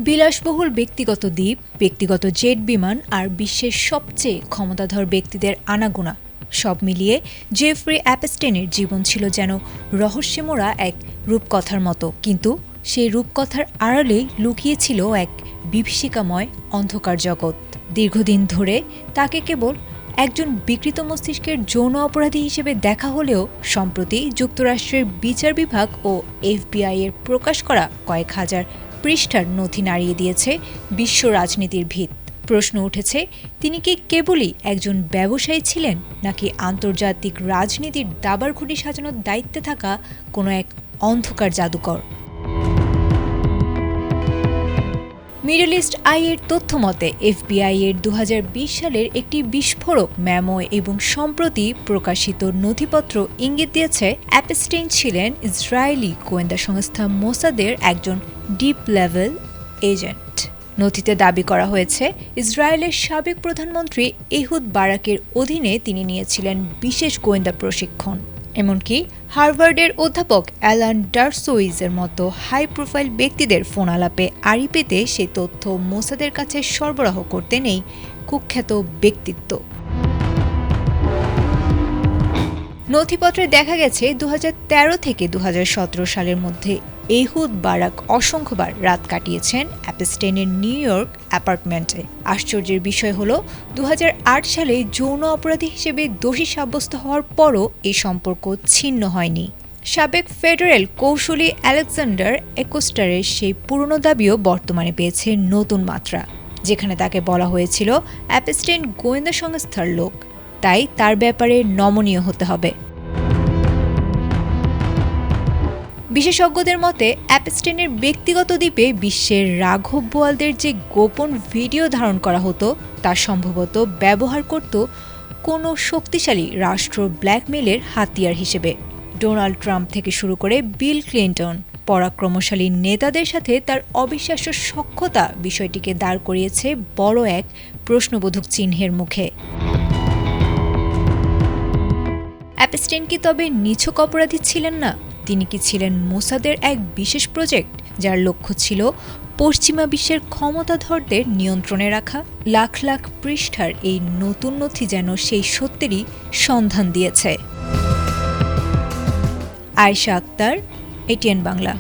বিলাসবহুল ব্যক্তিগত দ্বীপ, ব্যক্তিগত জেট বিমান আর বিশ্বের সবচেয়ে ক্ষমতাধর ব্যক্তিদের আনাগোনা সব মিলিয়ে জেফ্রি অ্যাপস্টেনের জীবন ছিল যেন রহস্যে মোড়া এক রূপকথার মতো। কিন্তু সেই রূপকথার আড়ালেই লুকিয়েছিল এক বিভীষিকাময় অন্ধকার জগৎ। দীর্ঘদিন ধরে তাকে কেবল একজন বিকৃত মস্তিষ্কের যৌন অপরাধী হিসেবে দেখা হলেও সম্প্রতি যুক্তরাষ্ট্রের বিচার বিভাগ ও FBI এর প্রকাশ করা কয়েক হাজার পৃষ্ঠার নথি নাড়িয়ে দিয়েছে বিশ্ব রাজনীতির ভিত। প্রশ্ন উঠেছে, তিনি কি কেবলই একজন ব্যবসায়ী ছিলেন, নাকি আন্তর্জাতিক রাজনীতির দাবার ঘুঁটি সাজানোর দায়িত্বে থাকা কোনো এক অন্ধকার জাদুকর? মিডল ইস্ট আই এর তথ্য মতে FBI এর 2020 সালের একটি বিস্ফোরক মেমো এবং সম্প্রতি প্রকাশিত নথিপত্র ইঙ্গিত দিয়েছে অ্যাপস্টেইন ছিলেন ইসরায়েলি গোয়েন্দা সংস্থা মোসাদের একজন ডিপ লেভেল এজেন্ট। নথিতে দাবি করা হয়েছে, ইসরায়েলের সাবেক প্রধানমন্ত্রী এহুদ বারাকের অধীনে তিনি নিয়েছিলেন বিশেষ গোয়েন্দা প্রশিক্ষণ। এমনকি হার্ভার্ডের অধ্যাপক অ্যালান ডারসোইজের মতো হাই প্রোফাইল ব্যক্তিদের ফোন আলাপে আড়ি পেতে সেই তথ্য মোসাদের কাছে সরবরাহ করতে নেই কুখ্যাত ব্যক্তিত্ব। নথিপত্রে দেখা গেছে 2013 থেকে 2017 সালের মধ্যে এহুদ বারাক অসংখ্যবার রাত কাটিয়েছেন অ্যাপস্টেইনের নিউ ইয়র্ক অ্যাপার্টমেন্টে। আশ্চর্যের বিষয় হলো 2008 সালে যৌন অপরাধী হিসেবে দোষী সাব্যস্ত হওয়ার পরও এই সম্পর্ক ছিন্ন হয়নি। সাবেক ফেডারেল কৌশলী আলেকজান্ডার একোস্টারের সেই পুরনো দাবিও বর্তমানে পেয়েছে নতুন মাত্রা, যেখানে তাকে বলা হয়েছিল অ্যাপস্টেইন গোয়েন্দা সংস্থার লোক, তাই তার ব্যাপারে নমনীয় হতে হবে। বিশেষজ্ঞদের মতে অ্যাপস্টেইনের ব্যক্তিগত দ্বীপে বিশ্বের রাঘব বোয়ালদের যে গোপন ভিডিও ধারণ করা হতো তা সম্ভবত ব্যবহার করত কোনো শক্তিশালী রাষ্ট্র ব্ল্যাকমেইলের হাতিয়ার হিসেবে। ডোনাল্ড ট্রাম্প থেকে শুরু করে বিল ক্লিন্টন পরাক্রমশালী নেতাদের সাথে তার অবিশ্বাস্য সখ্যতা বিষয়টিকে দাঁড় করিয়েছে বড় এক প্রশ্নবোধক চিহ্নের মুখে। অ্যাপস্টেইন কি তবে নিছক অপরাধী ছিলেন না? তিনি কি ছিলেন মোসাদের এক বিশেষ প্রজেক্ট, যার লক্ষ্য ছিল পশ্চিমা বিশ্বের ক্ষমতাধরদের নিয়ন্ত্রণে রাখা? লাখ লাখ পৃষ্ঠার এই নতুন নথি যেন সেই সত্যেরই সন্ধান দিয়েছে। আয়েশা আক্তার, ATN বাংলা।